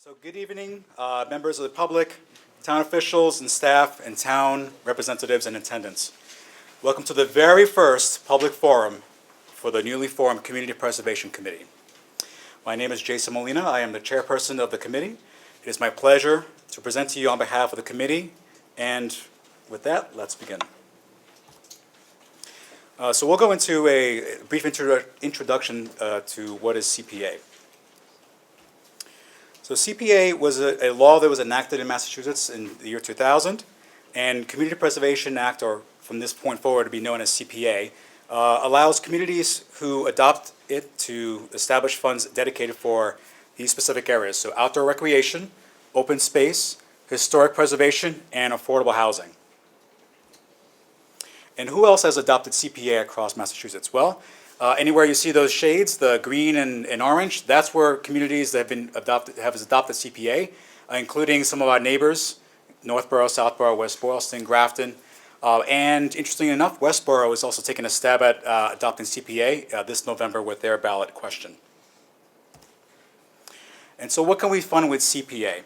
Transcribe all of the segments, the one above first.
So good evening, members of the public, town officials and staff, and town representatives in attendance. Welcome to the very first public forum for the newly formed Community Preservation Committee. My name is Jason Molina. I am the chairperson of the committee. It is my pleasure to present to you on behalf of the committee, and with that, let's begin. So we'll go into a brief introduction to what is CPA. So CPA was a law that was enacted in Massachusetts in the year 2000, and Community Preservation Act, or from this point forward to be known as CPA, allows communities who adopt it to establish funds dedicated for these specific areas. So outdoor recreation, open space, historic preservation, and affordable housing. And who else has adopted CPA across Massachusetts? Well, anywhere you see those shades, the green and orange, that's where communities that have adopted CPA, including some of our neighbors, Northborough, Southborough, West Boylston, Grafton. And interestingly enough, Westborough is also taking a stab at adopting CPA this November with their ballot question. And so what can we fund with CPA?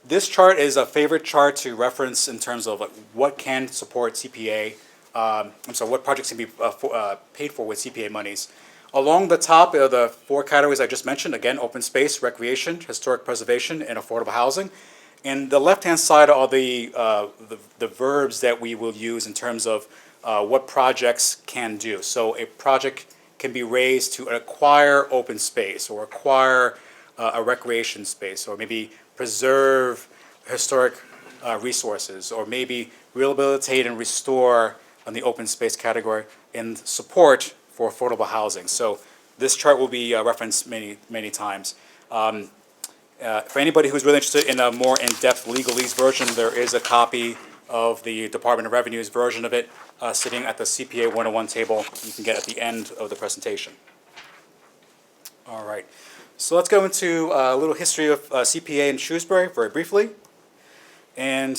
This chart is a favorite chart to reference in terms of what can support CPA. What projects can be paid for with CPA monies. Along the top are the four categories I just mentioned. Again, open space, recreation, historic preservation, and affordable housing. And the left-hand side are the verbs that we will use in terms of what projects can do. So a project can be raised to acquire open space, or acquire a recreation space, or maybe preserve historic resources, or maybe rehabilitate and restore on the open space category, and support for affordable housing. So this chart will be referenced many times. For anybody who's really interested in a more in-depth legalese version, there is a copy of the Department of Revenue's version of it sitting at the CPA 101 table you can get at the end of the presentation. All right, so let's go into a little history of CPA in Shrewsbury very briefly. And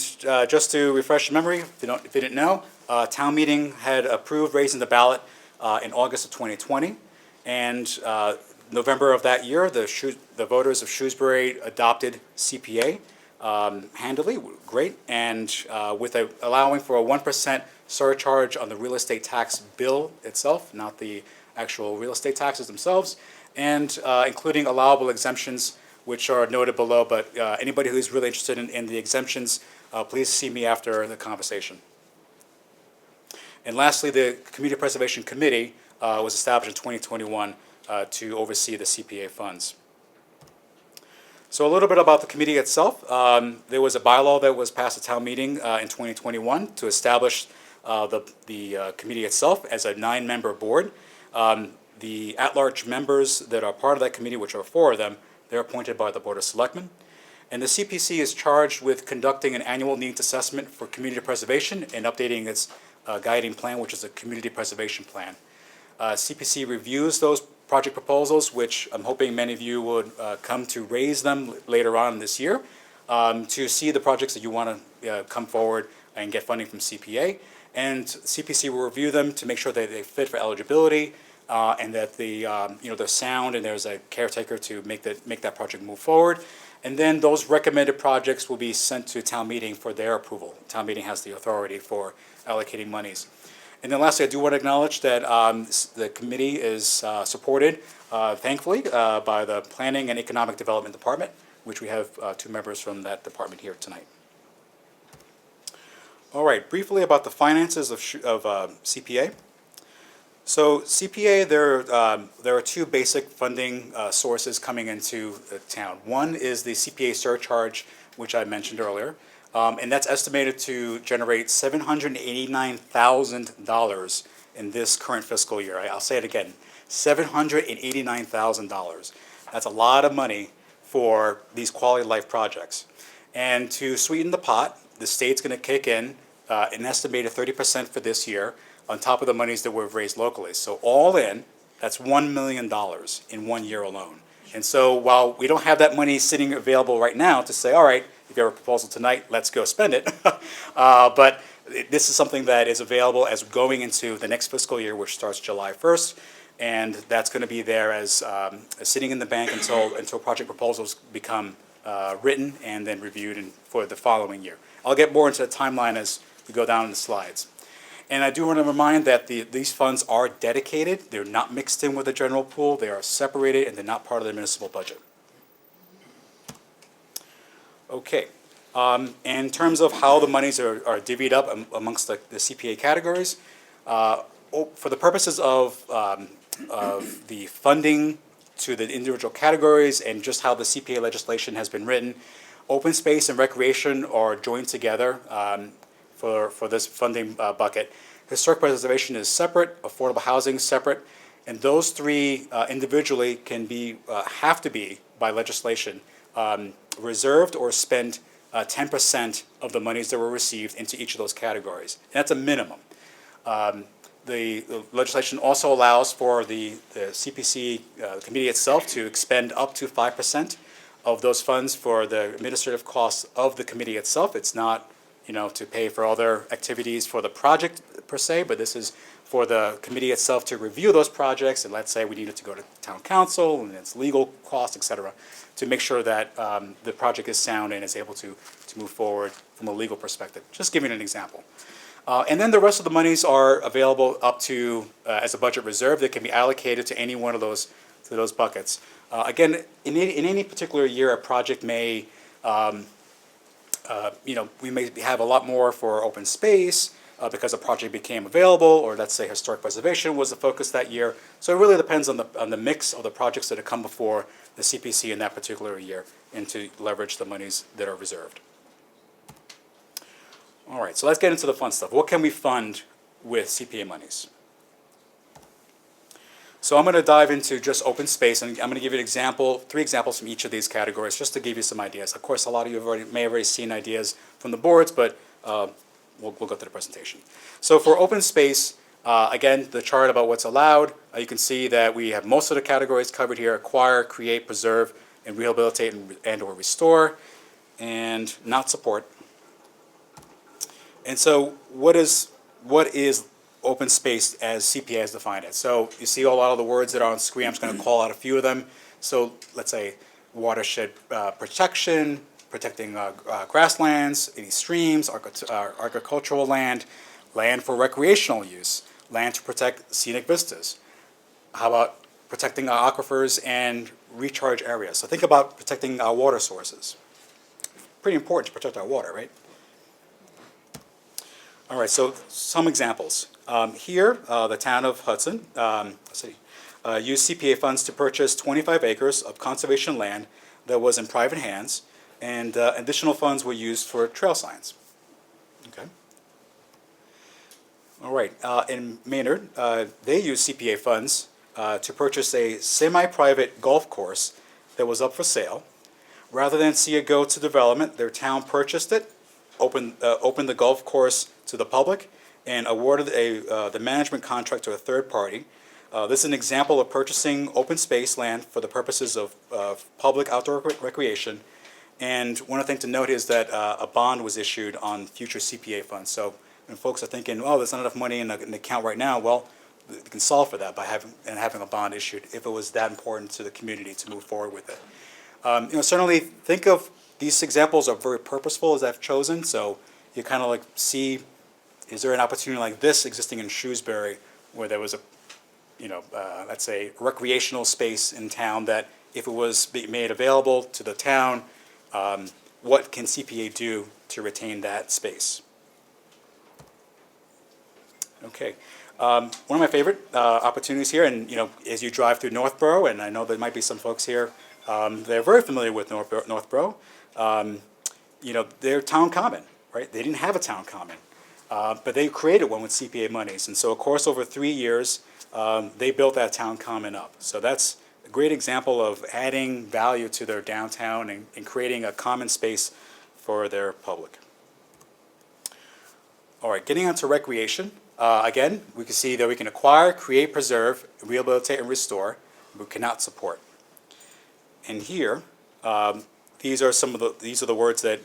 just to refresh your memory, if you didn't know, town meeting had approved raising the ballot in August of 2020, and November of that year, the voters of Shrewsbury adopted CPA handily, great, and with allowing for a 1% surcharge on the real estate tax bill itself, not the actual real estate taxes themselves, and including allowable exemptions, which are noted below, but anybody who's really interested in the exemptions, please see me after the conversation. And lastly, the Community Preservation Committee was established in 2021 to oversee the CPA funds. So a little bit about the committee itself. There was a bylaw that was passed at town meeting in 2021 to establish the committee itself as a 9-member board. The at-large members that are part of that committee, which are 4 of them, they're appointed by the Board of Selectmen. And the CPC is charged with conducting an annual needs assessment for community preservation and updating its guiding plan, which is a community preservation plan. CPC reviews those project proposals, which I'm hoping many of you would come to raise them later on this year, to see the projects that you want to come forward and get funding from CPA. And CPC will review them to make sure that they fit for eligibility, and that they're sound, and there's a caretaker to make that project move forward. And then those recommended projects will be sent to town meeting for their approval. Town meeting has the authority for allocating monies. And then lastly, I do want to acknowledge that the committee is supported, thankfully, by the Planning and Economic Development Department, which we have 2 members from that department here tonight. All right, briefly about the finances of CPA. So CPA, there are 2 basic funding sources coming into the town. One is the CPA surcharge, which I mentioned earlier, and that's estimated to generate $789,000 in this current fiscal year. I'll say it again, $789,000. That's a lot of money for these quality of life projects. And to sweeten the pot, the state's going to kick in an estimated 30% for this year, on top of the monies that we've raised locally. So all in, that's $1 million in 1 year alone. And so while we don't have that money sitting available right now to say, all right, if you have a proposal tonight, let's go spend it, but this is something that is available as going into the next fiscal year, which starts July 1st. and that's going to be there as sitting in the bank until project proposals become written and then reviewed for the following year. I'll get more into the timeline as we go down in the slides. And I do want to remind that these funds are dedicated. They're not mixed in with the general pool. They are separated, and they're not part of the municipal budget. Okay. In terms of how the monies are divvied up amongst the CPA categories, for the purposes of the funding to the individual categories and just how the CPA legislation has been written, open space and recreation are joined together for this funding bucket. Historic preservation is separate, affordable housing is separate, and those three individually have to be, by legislation, reserved or spent 10% of the monies that were received into each of those categories. And that's a minimum. The legislation also allows for the CPC committee itself to expend up to 5% of those funds for the administrative costs of the committee itself. It's not, to pay for other activities for the project per se, but this is for the committee itself to review those projects, and let's say we needed to go to town council and its legal costs, et cetera, to make sure that the project is sound and is able to move forward from a legal perspective. Just giving an example. And then the rest of the monies are available up to, as a budget reserve, that can be allocated to any one of those buckets. Again, in any particular year, a project may, we may have a lot more for open space because a project became available, or let's say historic preservation was the focus that year. So it really depends on the mix of the projects that have come before the CPC in that particular year, and to leverage the monies that are reserved. All right, so let's get into the fun stuff. What can we fund with CPA monies? So I'm going to dive into just open space, and I'm going to give you three examples from each of these categories, just to give you some ideas. Of course, a lot of you may have already seen ideas from the boards, but we'll go through the presentation. So for open space, again, the chart about what's allowed, you can see that we have most of the categories covered here: acquire, create, preserve, and rehabilitate and or restore, and not support. And so what is open space as CPA has defined it? So you see a lot of the words that are on screen. I'm just going to call out a few of them. So let's say watershed protection, protecting grasslands, any streams, agricultural land, land for recreational use, land to protect scenic vistas. How about protecting our aquifers and recharge areas? So think about protecting our water sources. Pretty important to protect our water, right? All right, so some examples. Here, the town of Hudson used CPA funds to purchase 25 acres of conservation land that was in private hands, and additional funds were used for trail signs. Okay. All right, in Maynard, they used CPA funds to purchase a semi-private golf course that was up for sale. Rather than see it go to development, their town purchased it, opened the golf course to the public, and awarded the management contract to a third party. This is an example of purchasing open space land for the purposes of public outdoor recreation. And one thing to note is that a bond was issued on future CPA funds. So when folks are thinking, oh, there's not enough money in the account right now, well, we can solve for that by having a bond issued if it was that important to the community to move forward with it. Certainly think of these examples are very purposeful as I've chosen. So you kind of like see, is there an opportunity like this existing in Shrewsbury where there was a, let's say recreational space in town that if it was made available to the town, what can CPA do to retain that space? Okay. One of my favorite opportunities here, and as you drive through Northborough, and I know there might be some folks here, they're very familiar with Northborough. Their town common, right? They didn't have a town common, but they created one with CPA monies, and so of course over 3 years they built that town common up. So that's a great example of adding value to their downtown and creating a common space for their public. All right, getting on to recreation. Again, we can see that we can acquire, create, preserve, rehabilitate, and restore. We cannot support. And here, these are the words that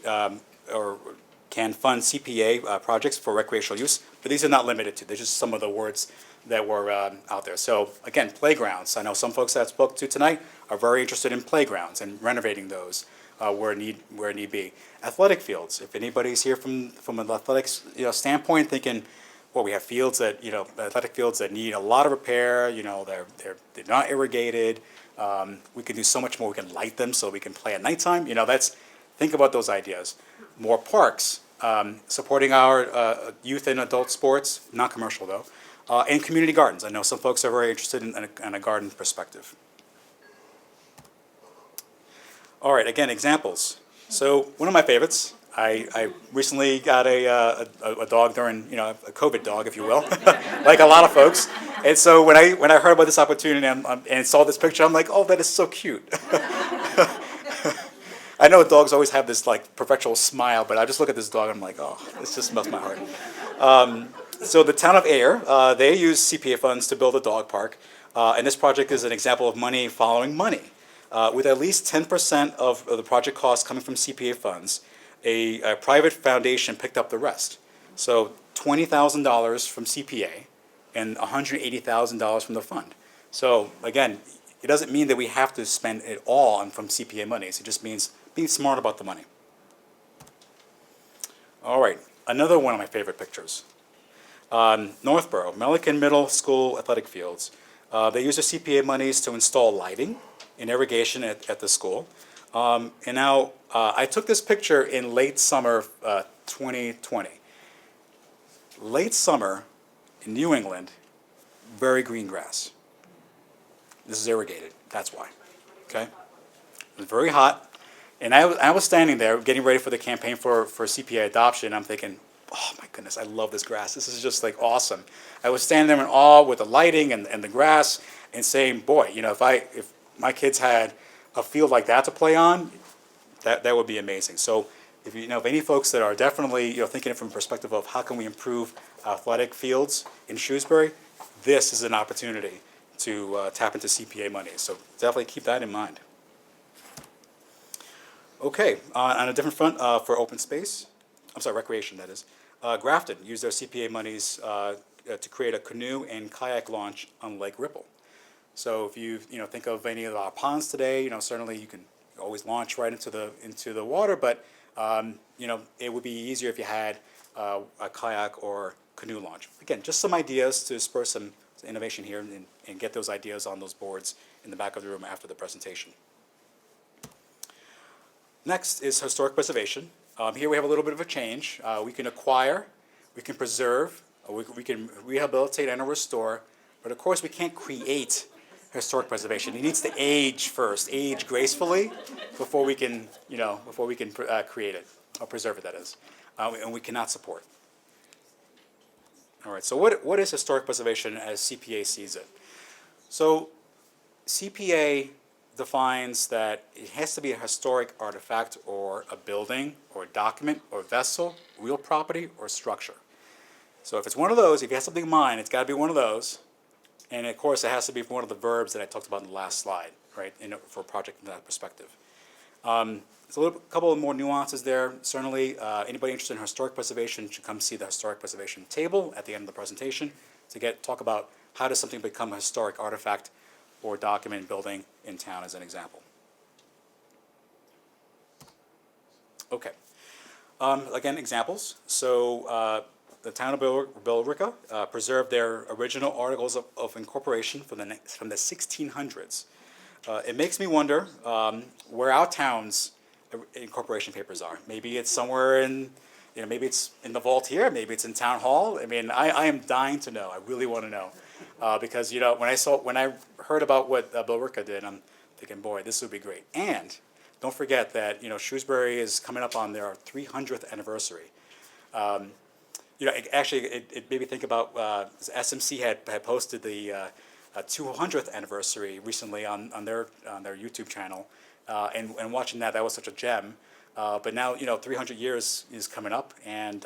can fund CPA projects for recreational use, but these are not limited to. They're just some of the words that were out there. So again, playgrounds. I know some folks that I spoke to tonight are very interested in playgrounds and renovating those where need be. Athletic fields. If anybody's here from an athletics standpoint, thinking, well, we have fields that athletic fields that need a lot of repair. They're not irrigated. We can do so much more. We can light them so we can play at nighttime. Think about those ideas. More parks. Supporting our youth and adult sports, not commercial though, and community gardens. I know some folks are very interested in a garden perspective. All right, again, examples. So one of my favorites, I recently got a dog during, a COVID dog, if you will, like a lot of folks. And so when I heard about this opportunity and saw this picture, I'm like, oh, that is so cute. I know dogs always have this like perpetual smile, but I just look at this dog and I'm like, oh, this just melts my heart. So the town of Ayer, they use CPA funds to build a dog park. And this project is an example of money following money. With at least 10% of the project costs coming from CPA funds, a private foundation picked up the rest. So $20,000 from CPA and $180,000 from the fund. So again, it doesn't mean that we have to spend it all from CPA monies. It just means being smart about the money. All right, another one of my favorite pictures. Northborough, Melican Middle School athletic fields. They use their CPA monies to install lighting and irrigation at the school. And now, I took this picture in late summer 2020. Late summer in New England, very green grass. This is irrigated, that's why, okay? It was very hot, and I was standing there getting ready for the campaign for CPA adoption. I'm thinking, oh my goodness, I love this grass. This is just like awesome. I was standing there in awe with the lighting and the grass and saying, boy, if my kids had a field like that to play on, that would be amazing. So if any folks that are definitely thinking it from a perspective of how can we improve athletic fields in Shrewsbury, this is an opportunity to tap into CPA money. So definitely keep that in mind. Okay, on a different front for open space, recreation that is, Grafton used their CPA monies to create a canoe and kayak launch on Lake Ripple. So if you think of any of our ponds today, certainly you can always launch right into the water, but it would be easier if you had a kayak or canoe launch. Again, just some ideas to spur some innovation here and get those ideas on those boards in the back of the room after the presentation. Next is historic preservation. Here we have a little bit of a change. We can acquire, we can preserve, we can rehabilitate and restore, but of course we can't create historic preservation. It needs to age first, age gracefully, before we can create it, or preserve it, that is. And we cannot support. All right, so what is historic preservation as CPA sees it? So CPA defines that it has to be a historic artifact or a building or a document or vessel, real property or structure. So if it's one of those, if you have something in mind, it's got to be one of those. And of course, it has to be one of the verbs that I talked about in the last slide, right, for a project from that perspective. There's a couple of more nuances there. Certainly, anybody interested in historic preservation should come see the historic preservation table at the end of the presentation to talk about how does something become a historic artifact or document building in town as an example. Okay. Again, examples. So the town of Billerica preserved their original articles of incorporation from the 1600s. It makes me wonder where our town's incorporation papers are. Maybe it's somewhere in, maybe it's in the vault here, maybe it's in town hall. I mean, I am dying to know. I really want to know. Because when I heard about what Billerica did, I'm thinking, boy, this would be great. And don't forget that Shrewsbury is coming up on their 300th anniversary. Actually, it made me think about SMC had posted the 200th anniversary recently on their YouTube channel, and watching that was such a gem. But now 300 years is coming up, and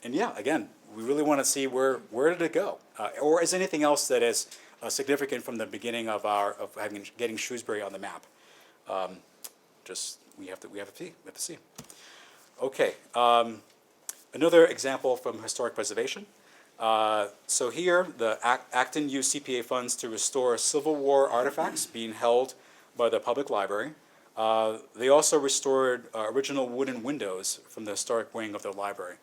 yeah, again, we really want to see where did it go, or is anything else that is significant from the beginning of getting Shrewsbury on the map. We have to see. Okay. Another example from historic preservation. So here, the Acton used CPA funds to restore Civil War artifacts being held by the public library. They also restored original wooden windows from the historic wing of the library.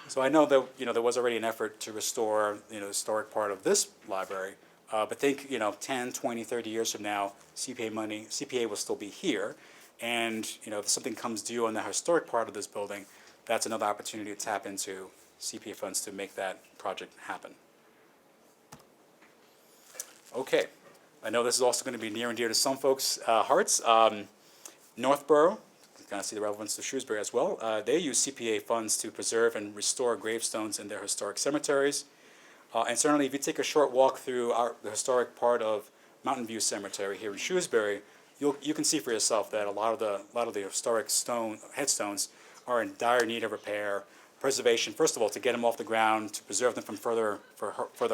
So I know that there was already an effort to restore the historic part of this library, but think 10, 20, 30 years from now, CPA will still be here, and if something comes due on the historic part of this building, that's another opportunity to tap into CPA funds to make that project happen. Okay, I know this is also going to be near and dear to some folks' hearts. Northborough, you kind of see the relevance to Shrewsbury as well. They use CPA funds to preserve and restore gravestones in their historic cemeteries. And certainly, if you take a short walk through the historic part of Mountain View Cemetery here in Shrewsbury, you can see for yourself that a lot of the historic headstones are in dire need of repair, preservation. First of all, to get them off the ground, to preserve them from further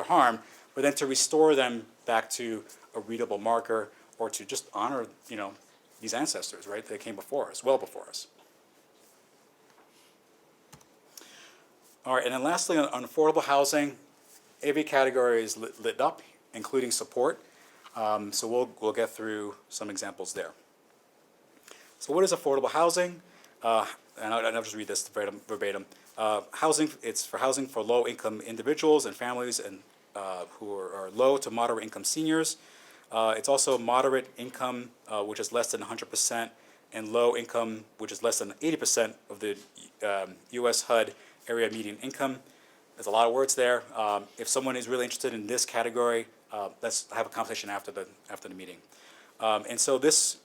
harm, but then to restore them back to a readable marker, or to just honor these ancestors, right? They came before us, well before us. All right, and then lastly, on affordable housing, every category is lit up, including support. So we'll get through some examples there. So what is affordable housing? And I'll just read this verbatim. Housing, it's for housing for low-income individuals and families and who are low to moderate income seniors. It's also moderate income, which is less than 100%, and low income, which is less than 80% of the U.S. HUD area median income. There's a lot of words there. If someone is really interested in this category, let's have a conversation after the meeting. And so this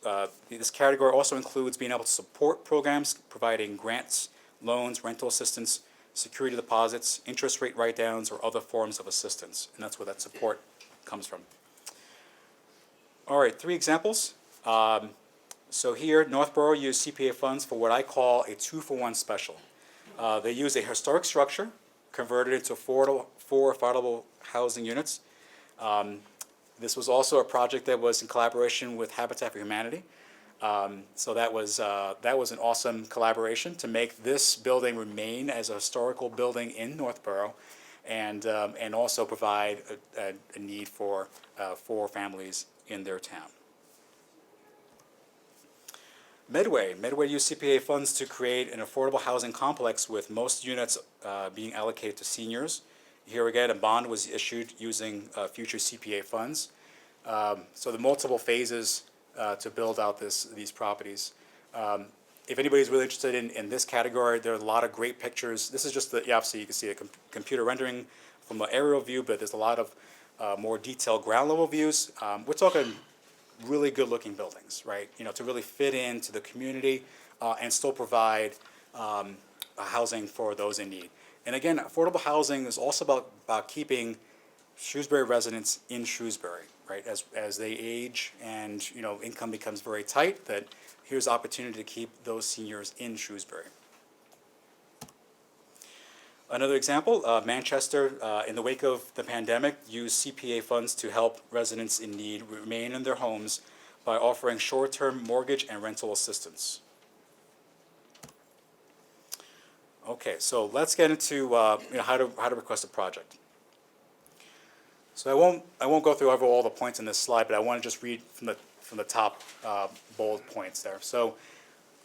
category also includes being able to support programs providing grants, loans, rental assistance, security deposits, interest rate write-downs, or other forms of assistance. And that's where that support comes from. All right, 3 examples. So here, Northborough used CPA funds for what I call a 2-for-1 special. They use a historic structure, converted it to 4 affordable housing units. This was also a project that was in collaboration with Habitat for Humanity. So that was an awesome collaboration to make this building remain as a historical building in Northborough, and also provide a need for families in their town. Medway used CPA funds to create an affordable housing complex with most units being allocated to seniors. Here again, a bond was issued using future CPA funds. So the multiple phases to build out these properties. If anybody's really interested in this category, there are a lot of great pictures. This is just obviously you can see a computer rendering from an aerial view, but there's a lot of more detailed ground level views. We're talking really good looking buildings, right? To really fit into the community and still provide housing for those in need. And again, affordable housing is also about keeping Shrewsbury residents in Shrewsbury, right? As they age and income becomes very tight, that here's opportunity to keep those seniors in Shrewsbury. Another example, Manchester, in the wake of the pandemic, used CPA funds to help residents in need remain in their homes by offering short-term mortgage and rental assistance. Okay, so let's get into how to request a project. So I won't go through all the points in this slide, but I want to just read from the top bold points there. So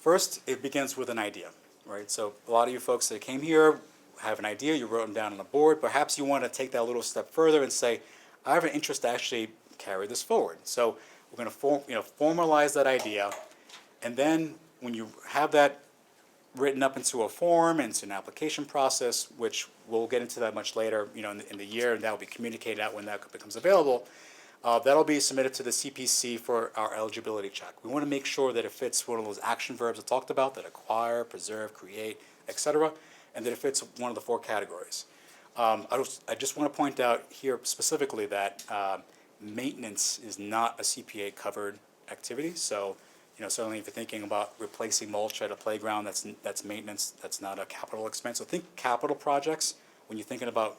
first, it begins with an idea, right? So a lot of you folks that came here have an idea, you wrote them down on a board. Perhaps you want to take that a little step further and say, I have an interest to actually carry this forward. So we're going to formalize that idea, and then when you have that written up into a form, into an application process, which we'll get into that much later, in the year, and that will be communicated out when that becomes available. That'll be submitted to the CPC for our eligibility check. We want to make sure that it fits one of those action verbs I talked about, that acquire, preserve, create, etc., and that it fits one of the 4 categories. I just want to point out here specifically that maintenance is not a CPA covered activity. So, certainly if you're thinking about replacing mulch at a playground, that's maintenance. That's not a capital expense. So think capital projects when you're thinking about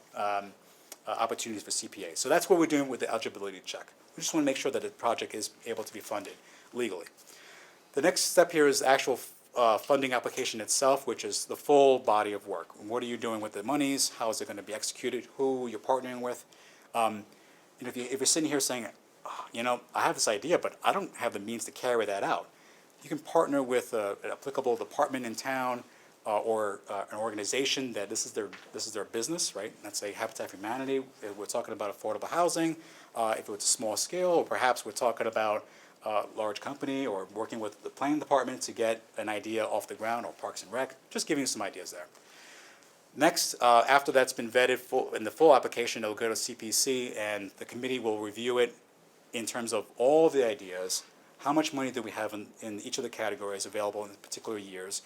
opportunities for CPA. So that's what we're doing with the eligibility check. We just want to make sure that the project is able to be funded legally. The next step here is actual funding application itself, which is the full body of work. What are you doing with the monies? How is it going to be executed? Who you're partnering with? If you're sitting here saying, "Oh, I have this idea, but I don't have the means to carry that out," you can partner with an applicable department in town or an organization that this is their business, right? Let's say Habitat for Humanity. If we're talking about affordable housing. If it's a small scale, or perhaps we're talking about a large company or working with the planning department to get an idea off the ground, or Parks and Rec. Just giving you some ideas there. Next, after that's been vetted in the full application, it'll go to CPC, and the committee will review it in terms of all the ideas. How much money do we have in each of the categories available in particular years?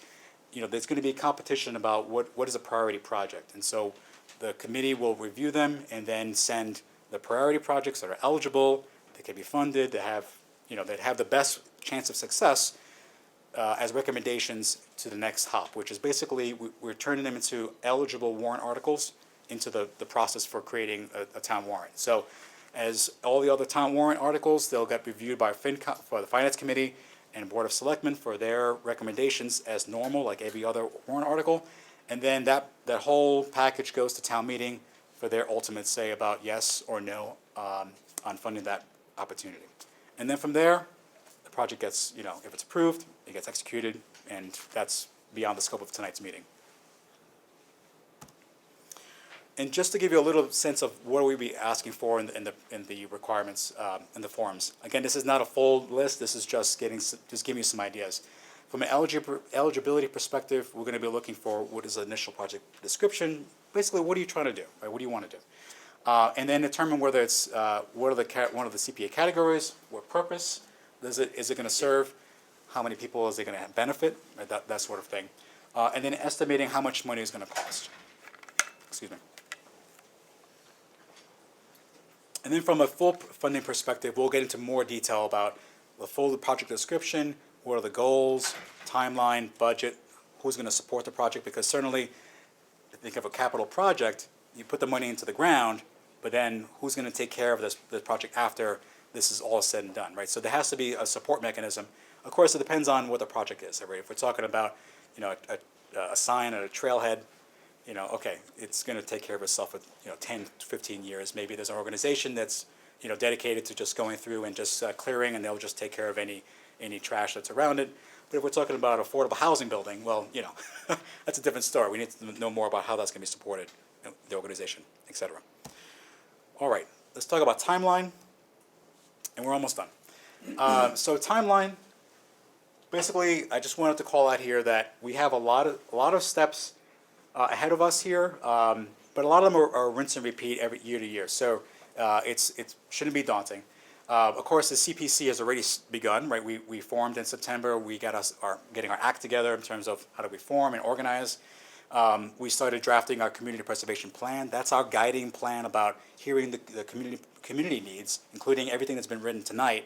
There's going to be a competition about what is a priority project. And so the committee will review them and then send the priority projects that are eligible, that can be funded, that have the best chance of success as recommendations to the next hop, which is basically we're turning them into eligible warrant articles into the process for creating a town warrant. So as all the other town warrant articles, they'll get reviewed by for the Finance Committee and Board of Selectmen for their recommendations as normal, like every other warrant article. And then that whole package goes to town meeting for their ultimate say about yes or no on funding that opportunity. And then from there, the project gets, if it's approved, it gets executed, and that's beyond the scope of tonight's meeting. And just to give you a little sense of what we'll be asking for in the requirements in the forms. Again, this is not a full list. This is just giving you some ideas. From an eligibility perspective, we're going to be looking for what is the initial project description. Basically, what are you trying to do? Right? What do you want to do? And then determine whether it's one of the CPA categories, what purpose is it going to serve, how many people is it going to benefit, right? that sort of thing. And then estimating how much money is going to cost. Excuse me. And then from a full funding perspective, we'll get into more detail about the full project description, what are the goals, timeline, budget, who's going to support the project, because certainly, if you think of a capital project, you put the money into the ground, but then who's going to take care of the project after this is all said and done, right? So there has to be a support mechanism. Of course, it depends on what the project is, right? If we're talking about, a sign at a trailhead, okay, it's going to take care of itself with, 10 to 15 years. Maybe there's an organization that's, dedicated to just going through and just clearing, and they'll just take care of any trash that's around it. But if we're talking about affordable housing building, well, that's a different story. We need to know more about how that's going to be supported, the organization, et cetera. All right, let's talk about timeline, and we're almost done. So timeline, basically, I just wanted to call out here that we have a lot of steps ahead of us here, but a lot of them are rinse and repeat every year to year. So it shouldn't be daunting. Of course, the CPC has already begun, right? We formed in September. We got getting our act together in terms of how do we form and organize. We started drafting our community preservation plan. That's our guiding plan about hearing the community needs, including everything that's been written tonight,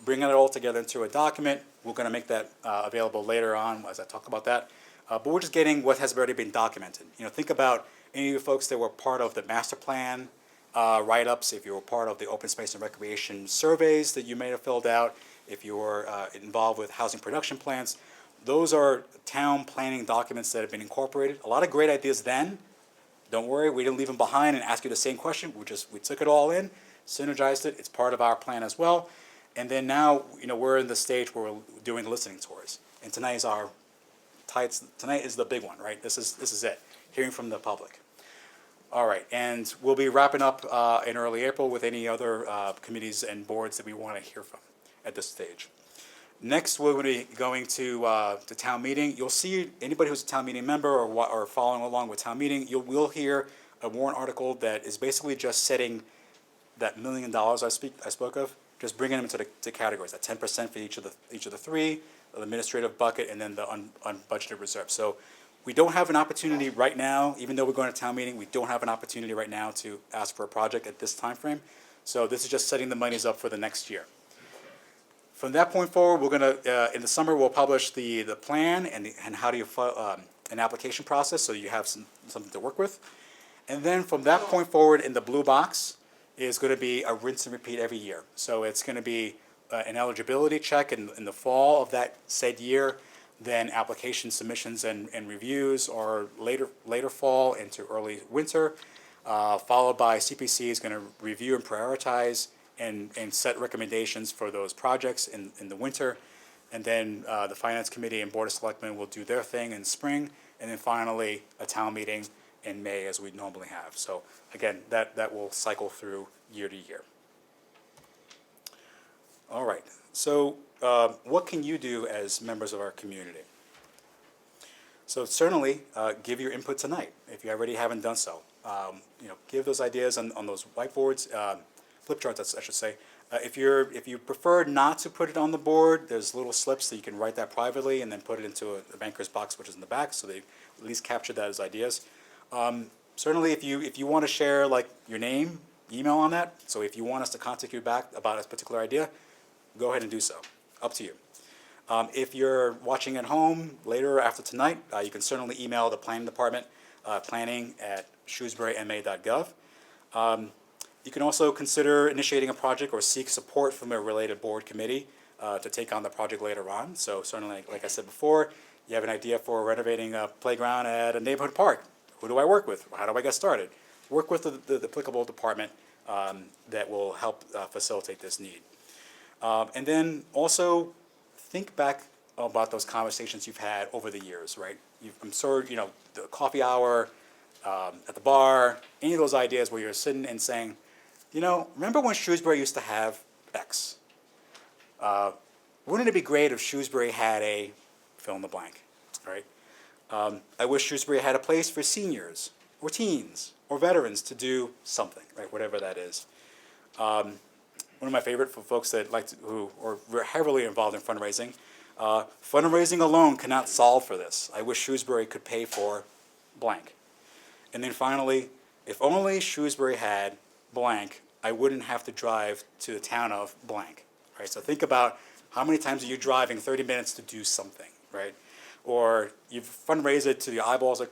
bringing it all together into a document. We're going to make that available later on as I talk about that. But we're just getting what has already been documented. Think about any of you folks that were part of the master plan write-ups, if you were part of the open space and recreation surveys that you may have filled out, if you were involved with housing production plans. Those are town planning documents that have been incorporated. A lot of great ideas then. Don't worry, we didn't leave them behind and ask you the same question. We took it all in, synergized it. It's part of our plan as well. And then now, we're in the stage where we're doing the listening tours. And tonight is the big one, right? This is it, hearing from the public. All right, and we'll be wrapping up in early April with any other committees and boards that we want to hear from at this stage. Next, we're going to be going to town meeting. You'll see anybody who's a town meeting member or following along with town meeting, you'll hear a warrant article that is basically just setting that $1 million I spoke of, just bringing them into the categories, that 10% for each of the three, the administrative bucket, and then the unbudgeted reserve. So we don't have an opportunity right now, even though we're going to town meeting, we don't have an opportunity right now to ask for a project at this time frame. So this is just setting the monies up for the next year. From that point forward, we're going to, in the summer, we'll publish the plan and how do you an application process, so you have something to work with. And then from that point forward, in the blue box, is going to be a rinse and repeat every year. So it's going to be an eligibility check in the fall of that said year. then application submissions and reviews are later fall into early winter, followed by CPC is going to review and prioritize and set recommendations for those projects in the winter. And then the Finance Committee and Board of Selectmen will do their thing in spring, and then finally a town meeting in May as we normally have. So again, that will cycle through year to year. All right, so what can you do as members of our community? So certainly give your input tonight if you already haven't done so. Give those ideas on those whiteboards, flip charts, I should say. If you prefer not to put it on the board, there's little slips that you can write that privately and then put it into a banker's box, which is in the back, so they at least capture that as ideas. Certainly, if you want to share like your name, email on that. So if you want us to contact you back about a particular idea, go ahead and do so. Up to you. If you're watching at home later after tonight, you can certainly email the planning department, planning@shrewsburyma.gov. You can also consider initiating a project or seek support from a related board committee to take on the project later on. So certainly, like I said before, you have an idea for renovating a playground at a neighborhood park. Who do I work with? How do I get started? Work with the applicable department that will help facilitate this need. And then also think back about those conversations you've had over the years, right? I'm sure, the coffee hour, at the bar, any of those ideas where you're sitting and saying, remember when Shrewsbury used to have X? Wouldn't it be great if Shrewsbury had a fill in the blank, right? I wish Shrewsbury had a place for seniors or teens or veterans to do something, right? Whatever that is. One of my favorite for folks that who are heavily involved in fundraising. Fundraising alone cannot solve for this. I wish Shrewsbury could pay for blank. And then finally, if only Shrewsbury had blank, I wouldn't have to drive to the town of blank, right? So think about how many times are you driving 30 minutes to do something, right? Or you've fundraised it to the eyeballs are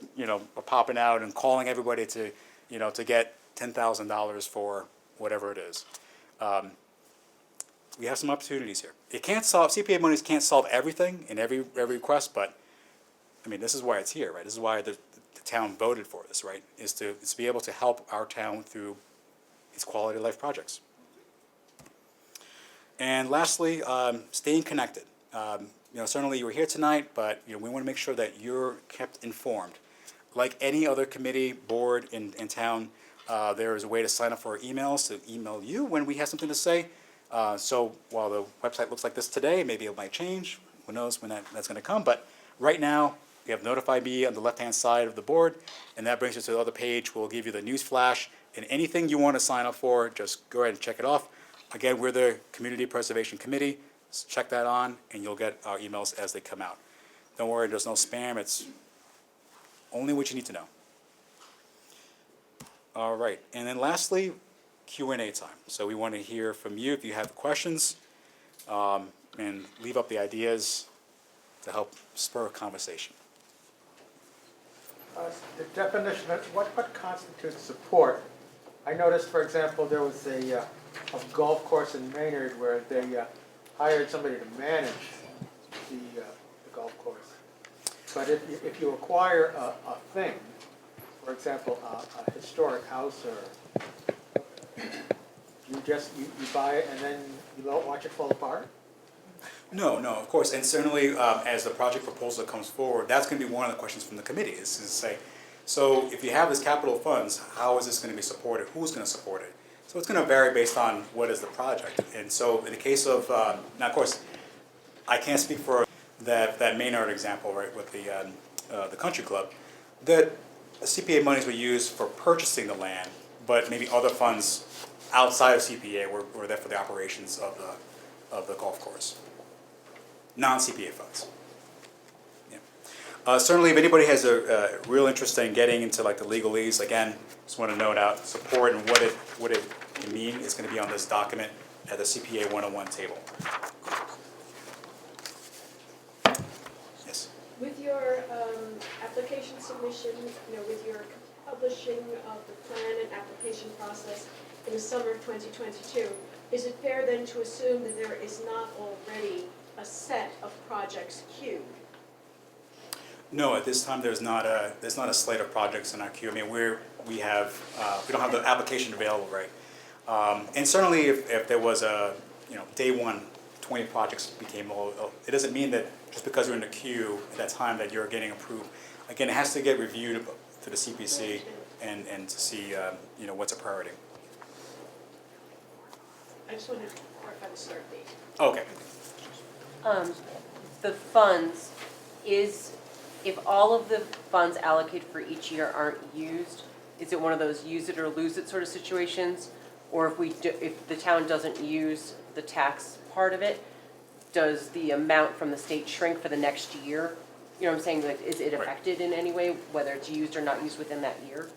popping out and calling everybody to, to get $10,000 for whatever it is. We have some opportunities here. It can't solve, CPA monies can't solve everything in every request, but I mean, this is why it's here, right? This is why the town voted for this, right? Is to be able to help our town through its quality of life projects. And lastly, staying connected. Certainly you were here tonight, but we want to make sure that you're kept informed. Like any other committee, board in town, there is a way to sign up for our emails to email you when we have something to say. So while the website looks like this today, maybe it might change. Who knows when that's going to come. But right now, you have Notify Me on the left-hand side of the board, and that brings you to the other page. We'll give you the news flash. And anything you want to sign up for, just go ahead and check it off. Again, we're the Community Preservation Committee. So check that on, and you'll get our emails as they come out. Don't worry, there's no spam. It's only what you need to know. All right, and then lastly, Q&A time. So we want to hear from you if you have questions, and leave up the ideas to help spur a conversation. The definition of what constitutes support. I noticed, for example, there was a golf course in Maynard where they hired somebody to manage the golf course. But if you acquire a thing, for example, a historic house, or you buy it and then you don't watch it fall apart? No, of course, and certainly as the project proposal comes forward, that's going to be one of the questions from the committee, is to say, so if you have this capital funds, how is this going to be supported? Who's going to support it? So it's going to vary based on what is the project. And so in the case of, now of course, I can't speak for that Maynard example, right, with the country club, that CPA monies were used for purchasing the land, but maybe other funds outside of CPA were there for the operations of the golf course. Non-CPA funds. Yeah. Certainly, if anybody has a real interest in getting into like the legalese, again, just want to note out support and what it can mean is going to be on this document at the CPA 101 table. Yes. With your application submission, with your publishing of the plan and application process in the summer of 2022, is it fair then to assume that there is not already a set of projects queued No, at this time, there's not a slate of projects in our queue. I mean, we don't have the application available, right? And certainly if there was day one, 20 projects became, it doesn't mean that just because you're in the queue at that time that you're getting approved. Again, it has to get reviewed to the CPC and to see, what's a priority. I just wanted to clarify the start date. Okay. The funds, if all of the funds allocated for each year aren't used, is it one of those use it or lose it sort of situations? Or if the town doesn't use the tax part of it, does the amount from the state shrink for the next year? You know what I'm saying, like, is it Right. affected in any way, whether it's used or not used within that year?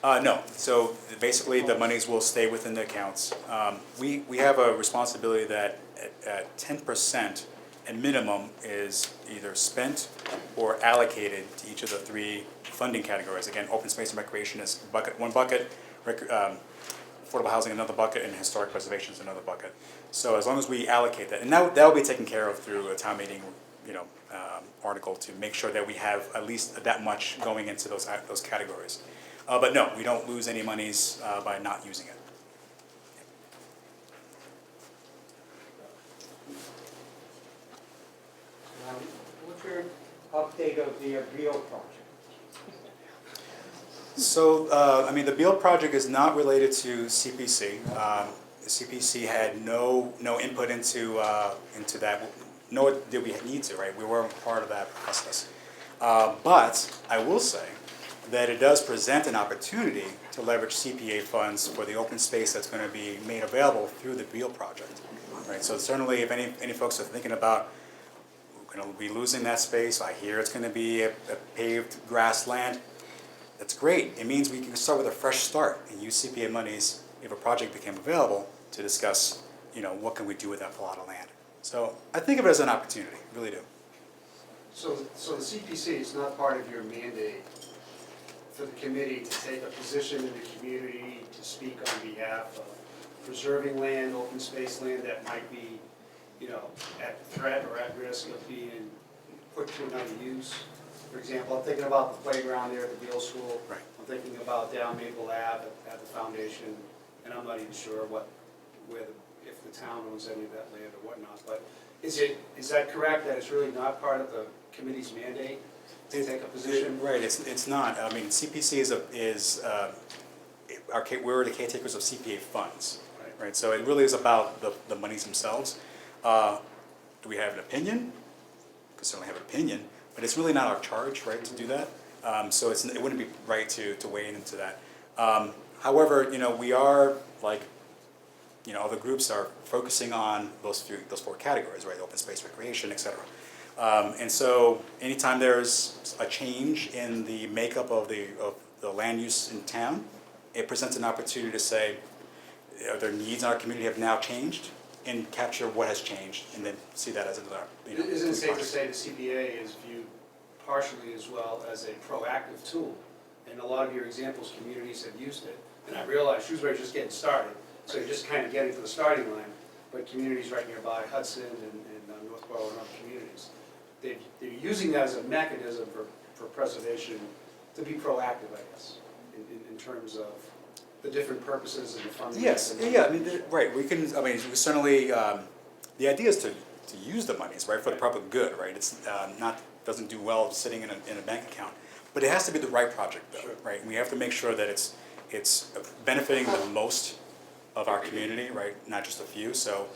No, so basically the monies will stay within the accounts. We have a responsibility that at 10% at minimum is either spent or allocated to each of the three funding categories. Again, open space and recreation is one bucket, affordable housing another bucket, and historic preservation is another bucket. So as long as we allocate that, and that will be taken care of through a town meeting, article to make sure that we have at least that much going into those categories. But no, we don't lose any monies by not using it. What's your update of the Beal project? So, the Beal project is not related to CPC. The CPC had no input into that, nor did we need to, right? We weren't part of that process. But I will say that it does present an opportunity to leverage CPA funds for the open space that's going to be made available through the Beal project, right? So certainly, if any folks are thinking about, we're going to be losing that space, I hear it's going to be a paved grassland. That's great. It means we can start with a fresh start and use CPA monies if a project became available to discuss, what can we do with that plot of land. So I think of it as an opportunity, really do. So the CPC is not part of your mandate for the committee to take a position in the community to speak on behalf of preserving land, open space land that might be, at threat or at risk of being put to another use. For example, I'm thinking about the playground there at the Beal School. Right. I'm thinking about down Maple Ave at the foundation, and I'm not even sure if the town owns any of that land or whatnot. But is that correct, that it's really not part of the committee's mandate to take a position? Right, it's not. CPC we're the caretakers of CPA funds, right? So it really is about the monies themselves. Do we have an opinion? We can certainly have an opinion, but it's really not our charge, right, to do that. So it wouldn't be right to weigh into that. However, we are, like, other groups are focusing on those four categories, right? Open space, recreation, et cetera. And so anytime there's a change in the makeup of the land use in town, it presents an opportunity to say, their needs in our community have now changed, and capture what has changed, and then see that as another. Isn't it safe to say the CPA is viewed partially as well as a proactive tool? And a lot of your examples, communities have used it. And I realize Shrewsbury's just getting started, so you're just kind of getting to the starting line. But communities right nearby, Hudson and Northborough and other communities, they're using that as a mechanism for preservation, to be proactive, I guess, in terms of the different purposes and the funding. Yes, yeah, right, we certainly, the idea is to use the monies, right, for the public good, right? It's doesn't do well sitting in a bank account, but it has to be the right project, though, right? And we have to make sure that it's benefiting the most of our community, right, not just a few. So,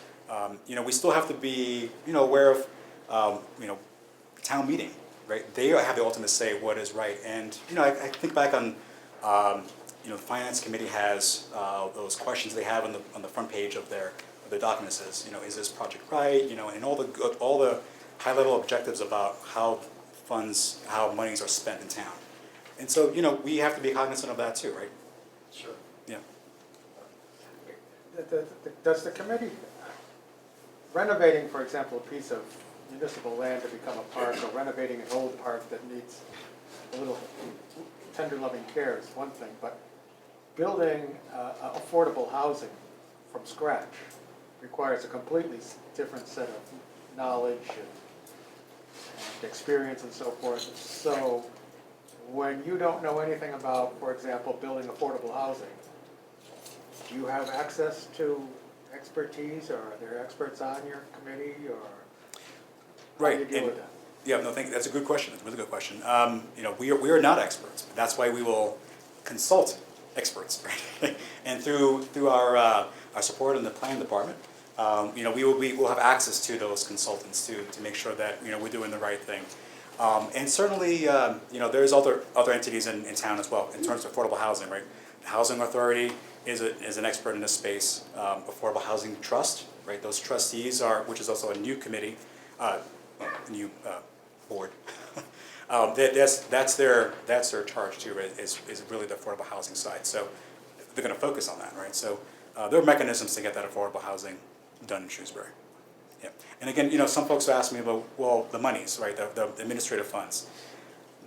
we still have to be, aware of, town meeting, right? They have the ultimate say what is right. And, I think back on, the finance committee has those questions they have on the front page of their document says, is this project right? And all the high level objectives about how monies are spent in town. And so, we have to be cognizant of that too, right? Sure. Yeah. Does the committee, renovating, for example, a piece of municipal land to become a park, or renovating an old park that needs a little tender loving care is one thing, but building affordable housing from scratch requires a completely different set of knowledge and experience and so forth. So when you don't know anything about, for example, building affordable housing, do you have access to expertise, or are there experts on your committee, or how do you Right, deal and- with that? Yeah, no, that's a good question. It's a really good question. You know, we are not experts. That's why we will consult experts, right? And through our support in the planning department, you know, we'll have access to those consultants to make sure that, you know, we're doing the right thing. And certainly, you know, there's other entities in town as well in terms of affordable housing, right? The Housing Authority is an expert in this space. Affordable Housing Trust, right? Those trustees which is also a new committee, a new board. That's their charge too, right? Is really the affordable housing side. So they're going to focus on that, right? So there are mechanisms to get that affordable housing done in Shrewsbury. Yeah. And again, you know, some folks ask me about, well, the monies, right? The administrative funds.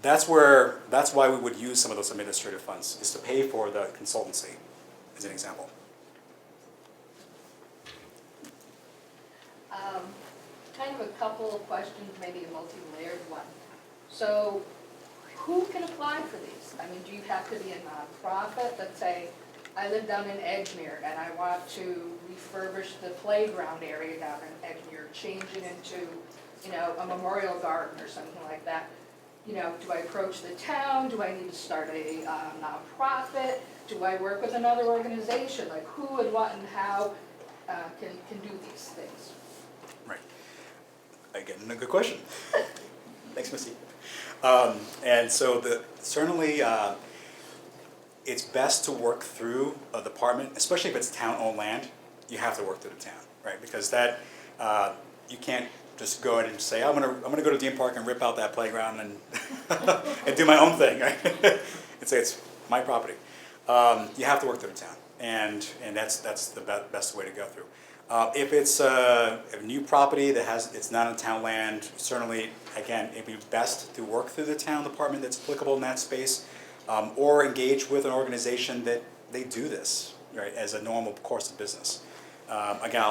That's why we would use some of those administrative funds, is to pay for the consultancy, as an example. Kind of a couple of questions, maybe a multi-layered one. So who can apply for these? I mean, do you have to be a nonprofit? Let's say I live down in Edgemere and I want to refurbish the playground area down in Edgemere, change it into, you know, a memorial garden or something like that. You know, do I approach the town? Do I need to start a nonprofit? Do I work with another organization? Like who and what and how can do these things? Right. Again, a good question. Thanks, Missy. And so certainly it's best to work through a department, especially if it's town-owned land. You have to work through the town, right? Because that you can't just go in and say, I'm gonna go to Dean Park and rip out that playground and and do my own thing, right? And say it's my property. You have to work through the town, and that's the best way to go through. If it's a new property it's not on town land, certainly, again, it'd be best to work through the town department that's applicable in that space, or engage with an organization that they do this, right, as a normal course of business. Again,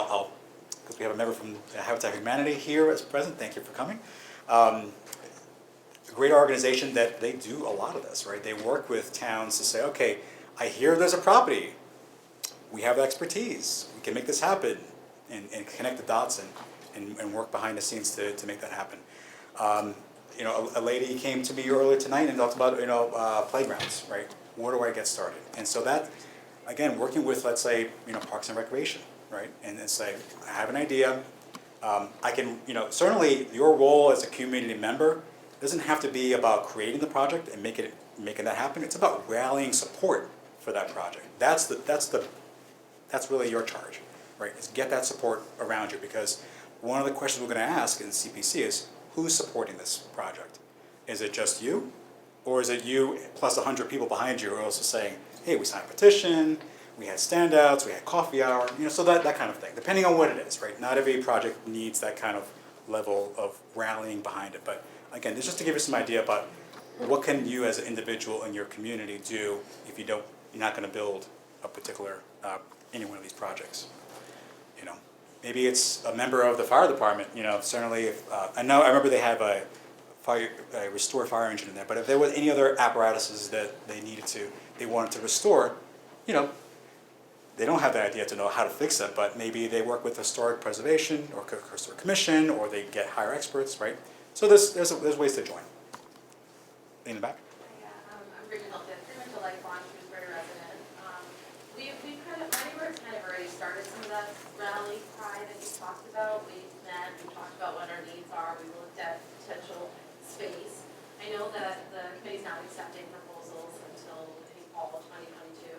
because we have a member from Habitat for Humanity here as present, thank you for coming. A great organization that they do a lot of this, right? They work with towns to say, okay, I hear there's a property. We have expertise. We can make this happen, and connect the dots and work behind the scenes to make that happen. You know, a lady came to me earlier tonight and talked about, you know, playgrounds, right? Where do I get started? And so that, again, working with, let's say, you know, Parks and Recreation, right? And say, I have an idea. I can, you know, certainly your role as a community member doesn't have to be about creating the project and making that happen. It's about rallying support for that project. That's really your charge, right? Is get that support around you, because one of the questions we're going to ask in CPC is, who's supporting this project? Is it just you? Or is it you plus 100 people behind you who are also saying, hey, we signed a petition, we had standouts, we had coffee hour, you know, so that kind of thing, depending on what it is, right? Not every project needs that kind of level of rallying behind it. But again, this is just to give you some idea about what can you as an individual in your community do if you're not going to build a particular, any one of these projects. You know, maybe it's a member of the fire department, you know, certainly if, I remember they have a restore fire engine in there, but if there were any other apparatuses that they wanted to restore, you know, they don't have the idea to know how to fix it, but maybe they work with historic preservation or historic commission, or they get hire experts, right? So there's ways to join. In the back. Yeah, I'm Bridget Hilton, pretty much a lifelong Shrewsbury resident. We've kind of, my neighborhood's kind of already started some of that rally cry that you talked about. We met, we talked about what our needs are, we looked at potential space. I know that the committee's not accepting proposals until, I think, fall of 2022.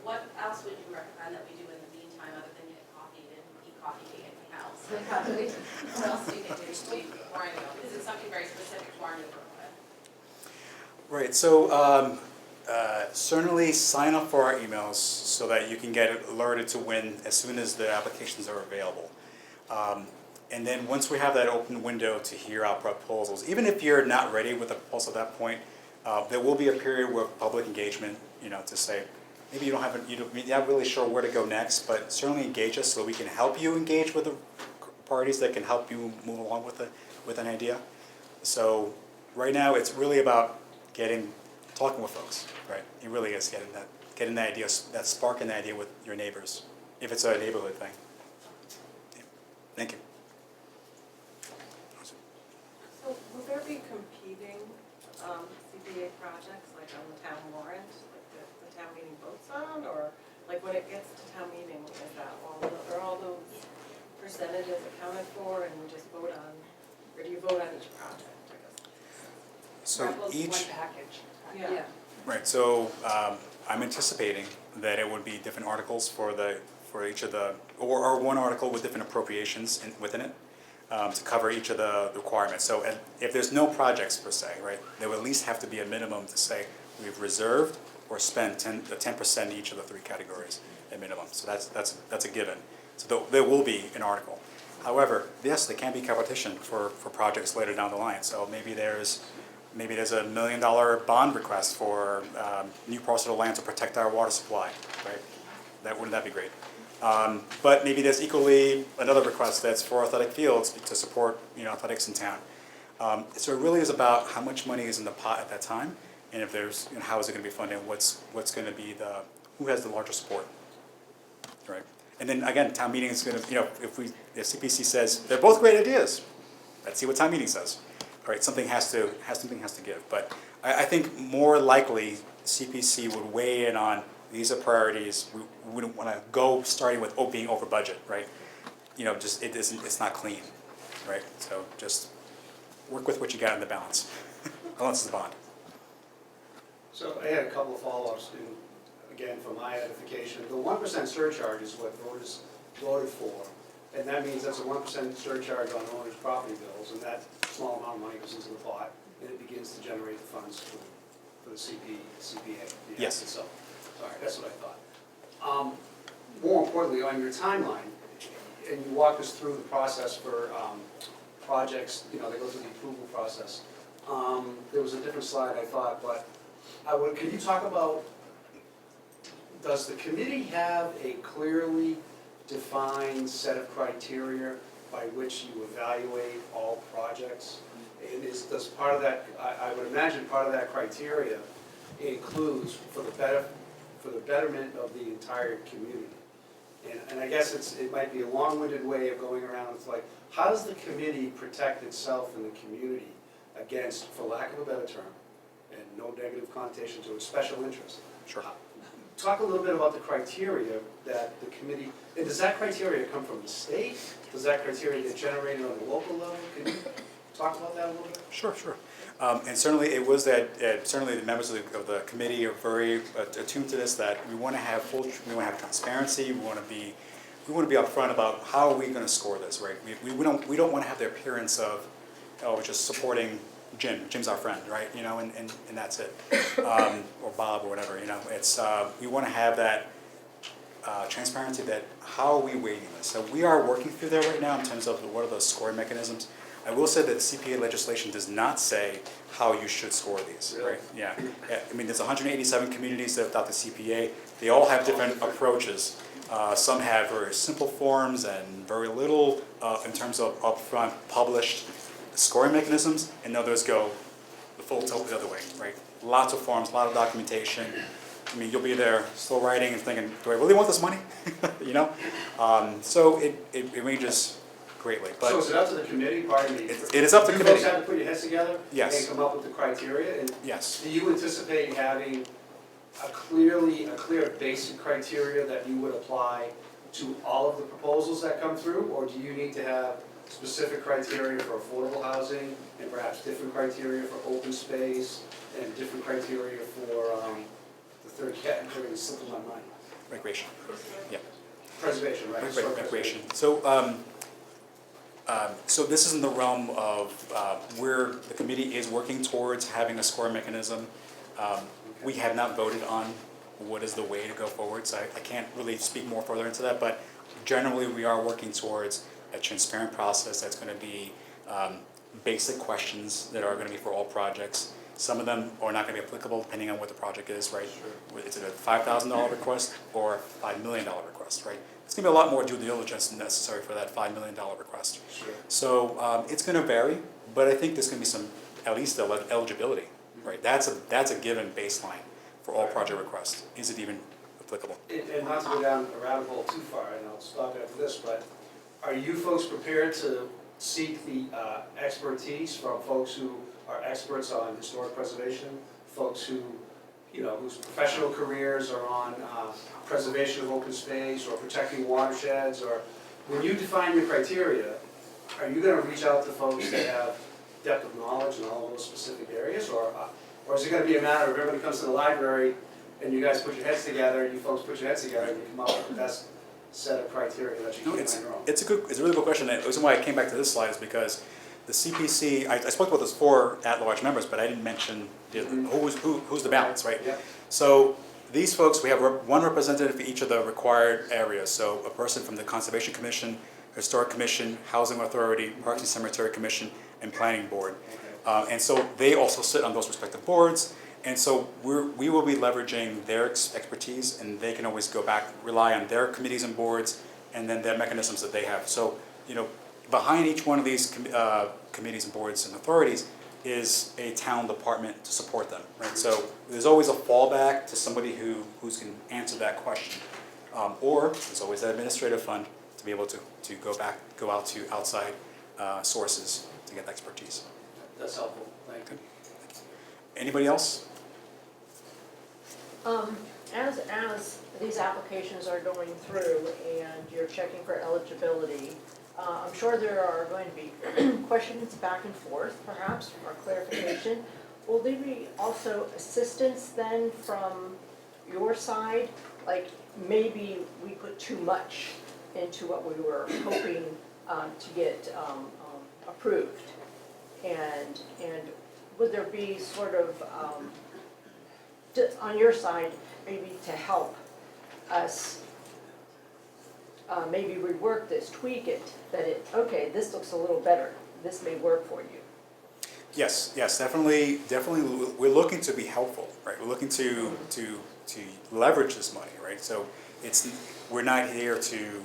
What else would you recommend that we do in the meantime, other than get coffee and eat coffee cake at my house? What else do you think we should be worrying about? Because it's something very specific to our neighborhood. Right, so certainly sign up for our emails so that you can get alerted to when, as soon as the applications are available. And then once we have that open window to hear our proposals, even if you're not ready with a proposal at that point, there will be a period where public engagement, you know, to say, maybe you're not really sure where to go next, but certainly engage us so we can help you engage with the parties that can help you move along with with an idea. So right now, it's really about talking with folks, right? It really is getting the idea, that spark and the idea with your neighbors, if it's a neighborhood thing. Yeah. Thank you. So will there be competing CPA projects, like on the town warrant, like the town meeting votes on? Or like when it gets to town meeting, is that are all those percentages accounted for and we just vote on, or do you vote on each project, I guess? So One each, package. Yeah. right, so I'm anticipating that it would be different articles for each of the, or one article with different appropriations within it, to cover each of the requirements. So if there's no projects per se, right, there would at least have to be a minimum to say we've reserved or spent 10% each of the three categories at minimum. So that's a given. So there will be an article. However, yes, there can be competition for projects later down the line. So maybe there's a $1 million bond request for new parcel of land to protect our water supply, right? Wouldn't that be great? But maybe there's equally another request that's for athletic fields to support athletics in town. So it really is about how much money is in the pot at that time, and if there's how is it going to be funded, what's going to be who has the larger support, right? And then again, town meeting is going to if CPC says they're both great ideas, let's see what town meeting says. Right, something has to give, but I think more likely CPC would weigh in on these are priorities. We wouldn't want to go starting with being over budget, right? It's not clean, right? So just work with what you got in the balance, unless it's a bond. So I had a couple of follow-ups, again, for my edification. The 1% surcharge is what voters voted for, and that means that's a 1% surcharge on owners' property bills, and that small amount of money goes into the pot, and it begins to generate the funds for the CPA. The Yes. act itself. All right, that's what I thought. More importantly, on your timeline, and you walk us through the process for projects, they go through the approval process. There was a different slide, I thought, but could you talk about, does the committee have a clearly defined set of criteria by which you evaluate all projects? And does part of that, I would imagine part of that criteria includes for the betterment of the entire community. And I guess it might be a long-winded way of going around. It's like, how does the committee protect itself and the community against, for lack of a better term, and no negative connotation to it, special interest? Sure. Talk a little bit about the criteria that the committee, and does that criteria come from the state? Does that criteria get generated on the local level? Can you talk about that a little bit? Sure. And certainly it was that, certainly the members of the committee are very attuned to this, that we want to have transparency, we want to be upfront about how are we going to score this, right? We don't want to have the appearance of, we're just supporting Jim's our friend, right? And that's it. Or Bob or whatever, it's, we want to have that transparency that how are we weighting this? So we are working through that right now in terms of what are those scoring mechanisms. I will say that the CPA legislation does not say how you should score these, right? Yeah. I mean, there's 187 communities that adopt the CPA. They all have different approaches. Some have very simple forms and very little in terms of upfront published scoring mechanisms, and others go the full tilt the other way, right? Lots of forms, a lot of documentation. I mean, you'll be there still writing and thinking, do I really want this money? So it ranges greatly. But So is it up to the committee, pardon me? it is up to the committee. You folks have to put your heads together? Yes. And come up with the criteria? And Yes. do you anticipate having a clear basic criteria that you would apply to all of the proposals that come through? Or do you need to have specific criteria for affordable housing and perhaps different criteria for open space and different criteria for the third category that slipped in my mind? Recreation. Yeah. Preservation, right? Historic Recreation. So this is in the realm of where the committee is working towards having a scoring mechanism. We have not voted on what is the way to go forward, so I can't really speak more further into that, but generally we are working towards a transparent process that's going to be basic questions that are going to be for all projects. Some of them are not going to be applicable depending on what the project is, right? Sure. Is it a $5,000 request or a $5 million request, right? It's going to be a lot more due diligence necessary for that $5 million request. Sure. So it's going to vary. but I think there's going to be some, at least eligibility, right? That's a given baseline for all project requests. Is it even applicable? And not to go down a rabbit hole too far, and I'll stop after this, but are you folks prepared to seek the expertise from folks who are experts on historic preservation, folks who, you know, whose professional careers are on preservation of open space or protecting watersheds, or when you define your criteria, are you gonna reach out to folks that have depth of knowledge in all of those specific areas, or is it gonna be a matter of everybody comes to the library and you guys put your heads together, and you folks put your heads together and you come up with the best set of criteria that you No, can on your own? it's a really good question. And the reason why I came back to this slide is because the CPC, I spoke about those 4 at-large members, but I didn't mention who's the balance, right? Yep. So these folks, we have one representative for each of the required areas. So a person from the Conservation Commission, Historic Commission, Housing Authority, Parks and Cemetery Commission, and Planning Board. And so they also sit on those respective boards. And so we will be leveraging their expertise, and they can always go back, rely on their committees and boards, and then their mechanisms that they have. So, you know, behind each one of these committees and boards and authorities is a town department to support them, right? So there's always a fallback to somebody who can answer that question. Or there's always that administrative fund to be able to go out to outside sources to get expertise. That's helpful, thank you. Anybody else? As these applications are going through and you're checking for eligibility, I'm sure there are going to be questions back and forth, perhaps, or clarification. Will there be also assistance then from your side? Like, maybe we put too much into what we were hoping to get approved. And would there be sort of, on your side, maybe to help us maybe rework this, tweak it, that okay, this looks a little better, this may work for you? Yes, definitely. We're looking to be helpful, right? We're looking to leverage this money, right? So we're not here to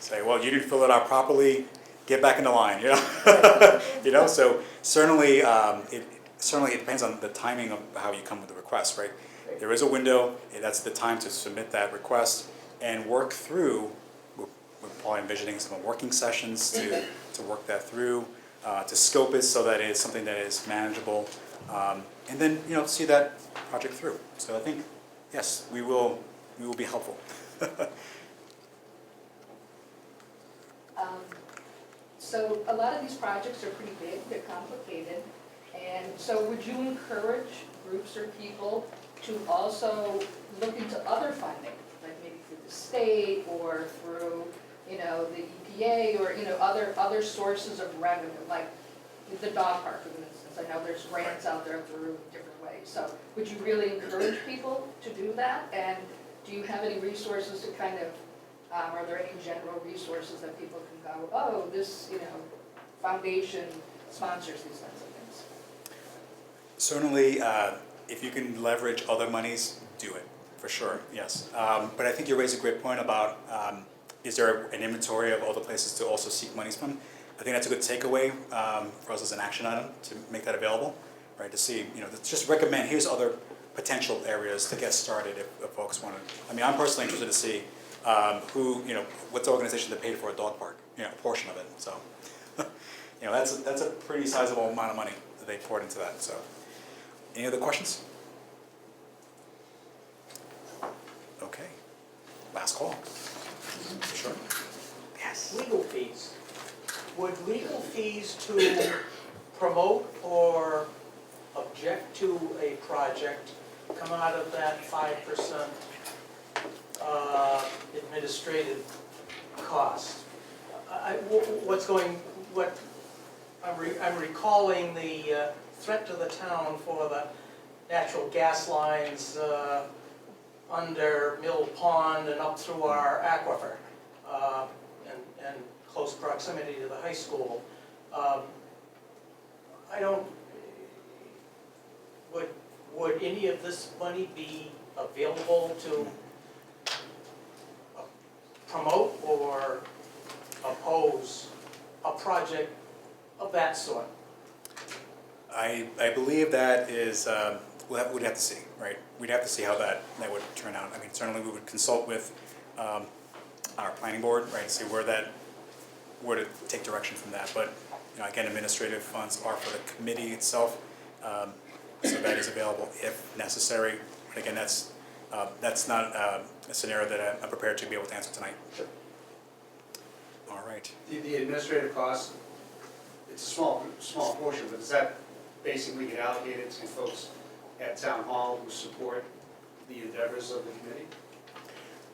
say, well, you didn't fill it out properly, get back in the line, you know. You know. So certainly, it depends on the timing of how you come with the request, right? There is a window. That's the time to submit that request and work through. We're probably envisioning some working sessions to work that through, to scope it so that it's something that is manageable, and then, you know, see that project through. So I think, yes, we will be helpful. So a lot of these projects are pretty big, they're complicated, and so would you encourage groups or people to also look into other funding, like maybe through the state or through, you know, the EPA or, you know, other sources of revenue, like the dog park, for instance. I know there's grants out there through different ways. So would you really encourage people to do that? And do you have any resources to kind of, are there any general resources that people can go, oh, this, you know, foundation sponsors these kinds of things? Certainly, if you can leverage other monies, do it, for sure, yes. But I think you raise a great point about, is there an inventory of other places to also seek monies from? I think that's a good takeaway for us as an action item to make that available, right? To see, you know, just recommend, here's other potential areas to get started if folks want to. I mean, I'm personally interested to see who, you know, what's the organization that paid for a dog park, you know, a portion of it. So, you know, that's a pretty sizable amount of money that they poured into that. So, any other questions? Okay, last call. Sure. Yes. Legal fees. Would legal fees to promote or object to a project come out of that 5% administrative cost? I'm recalling the threat to the town for the natural gas lines under Mill Pond and up through our aquifer, and close proximity to the high school. Would any of this money be available to promote or oppose a project of that sort? I believe that is, we'd have to see, right? We'd have to see how that would turn out. I mean, certainly we would consult with our planning board, right, see where to take direction from that. But, you know, again, administrative funds are for the committee itself, so that is available if necessary. But again, that's not a scenario that I'm prepared to be able to answer tonight. Sure. All right. The administrative cost, it's a small portion, but does that basically get allocated to folks at town hall who support the endeavors of the committee?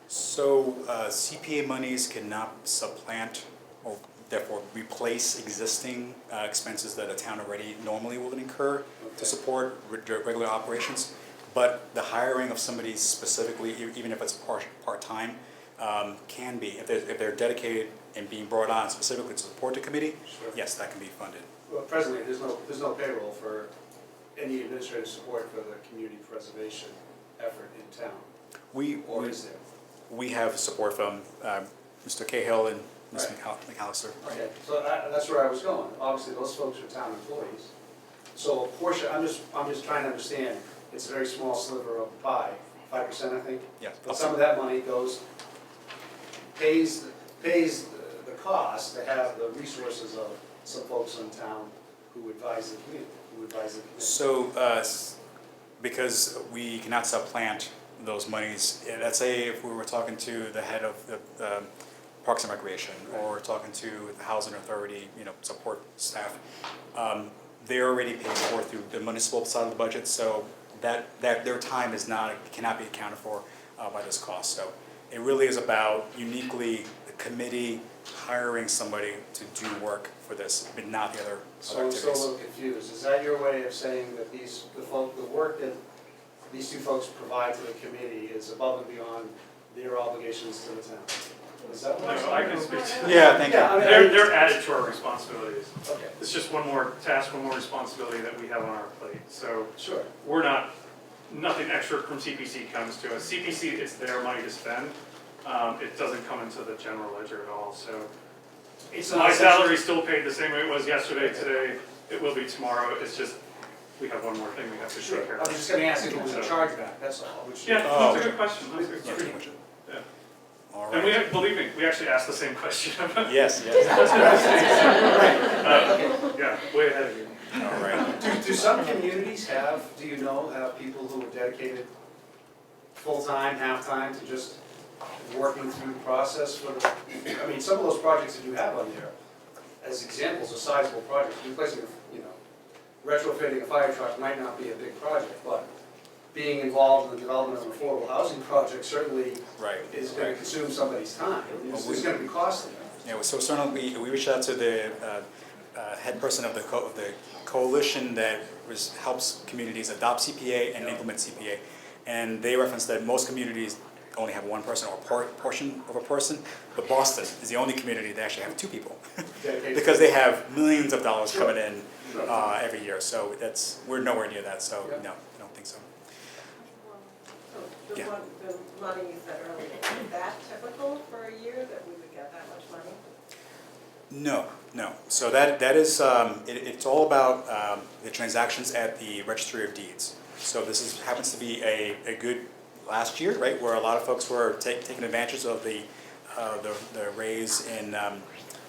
So CPA monies cannot supplant or therefore replace existing expenses that a town already normally would incur to support regular operations. But the hiring of somebody specifically, even if it's part-time, can be, if they're dedicated and being brought on specifically to support the committee, Sure. yes, that can be funded. Well, presently, there's no payroll for any administrative support for the community preservation effort in town, or is there? We have support from Mr. Cahill and Ms. Right. McAllister. Okay, so that's where I was going. Obviously, those folks are town employees. So a portion, I'm just trying to understand, it's a very small sliver of the pie, 5%, I think. Yeah. But some of that money pays the cost to have the resources of some folks in town who advise the community, committee. So, because we cannot supplant those monies, let's say if we were talking to the head of the Parks and Recreation, or we're talking to the Housing Authority, you know, support staff, they're already paid for through the municipal side of the budget, so that their time cannot be accounted for by this cost. So it really is about uniquely the committee hiring somebody to do work for this, but not the other So I'm still a little confused. Is that your way of saying that the work that these two folks provide to the committee is above and beyond their obligations to the town? Is that what I'm saying? I can speak to Yeah, thank you. Yeah, I mean, They're added to our responsibilities. Okay, It's just one more task, one more responsibility that we have on our plate. So sure. we're not, nothing extra from CPC comes to us. CPC, it's their money to spend. It doesn't come into the general ledger at all, so. It's My not salary's still paid the same way it was yesterday, today, it will be tomorrow. It's just, we have one more thing we have to Sure. take care I of. was just gonna ask if it was a chargeback, that's all. Which- Yeah, Oh, that's a good question. That's a good Yeah, question. pretty much. Yeah. All And we, right. believe me, we actually asked the same question. Yes, yes. Yeah, way ahead of you. All right. Do some communities have people who are dedicated full-time, half-time to just working through the process for I mean, some of those projects that you have on there, as examples of sizable projects, replacing, retrofitting a fire truck might not be a big project, but being involved in the development of an affordable housing project certainly Right. is gonna Right. consume somebody's time. It's gonna be costly. Yeah, so certainly we reached out to the head person of the coalition that helps communities adopt CPA and implement CPA. And they referenced that most communities only have one person or portion of a person, but Boston is the only community that actually have two people. Dedicated. Because they have millions of dollars Sure. coming in Sure. every year, so we're nowhere near that, so Yep. no, I don't think so. So Yeah. the money you said earlier, is that typical for a year that we would get that much money? No. So that is, it's all about the transactions at the Registry of Deeds. So this happens to be a good last year, right, where a lot of folks were taking advantage of the raise in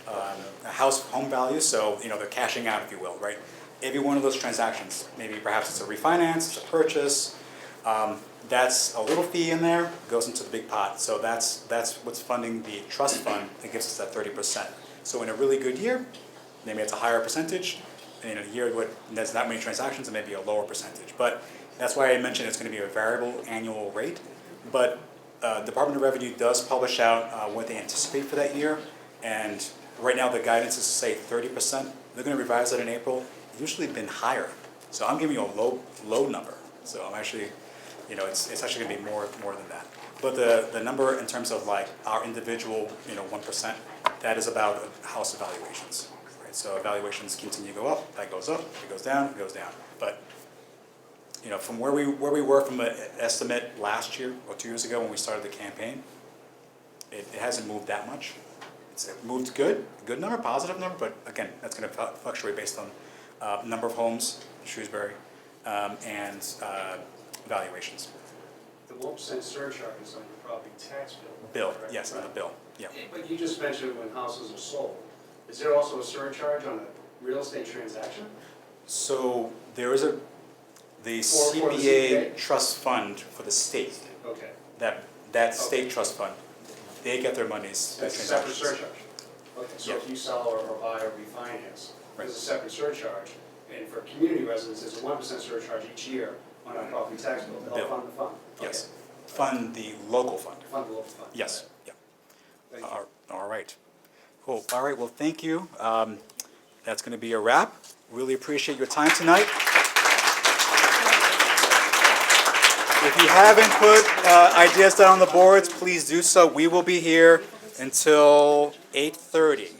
home values. So, they're cashing out, if you will, right? Every one of those transactions, maybe perhaps it's a refinance, it's a purchase, that's a little fee in there, goes into the big pot. So that's what's funding the trust fund that gives us that 30%. So in a really good year, maybe it's a higher percentage. And in a year where there's not many transactions, it may be a lower percentage. But that's why I mentioned it's going to be a variable annual rate. But Department of Revenue does publish out what they anticipate for that year. And right now the guidance is to say 30%. They're going to revise that in April. It's usually been higher. So I'm giving you a low number. So I'm actually, it's actually going to be more than that. But the number in terms of like our individual, 1%, that is about house evaluations. Right? So evaluations continue to go up, that goes up, it goes down, it goes down. But from where we were from an estimate last year or 2 years ago when we started the campaign, it hasn't moved that much. It moved good number, positive number, but again, that's going to fluctuate based on number of homes, Shrewsbury, and valuations. The 1% surcharge is on your property tax bill. Bill, correct? yes, on the bill, yeah. But you just mentioned when houses are sold. Is there also a surcharge on a real estate transaction? So there is the For the CPA CPA? trust fund for the state, Okay. that state trust fund, they get their monies through That's a separate transactions. surcharge? Okay, so Yeah. if you sell or buy or refinance, Right. there's a separate surcharge. And for community residents, there's a 1% surcharge each year on our property tax bill to Bill. help fund the fund. Yes, fund the local fund, Okay. Fund the local fund. yes, yeah. Thank you. All right, cool, all right, well, thank you. That's gonna be a wrap. Really appreciate your time tonight. If you haven't put ideas down on the boards, please do so. We will be here until 8:30.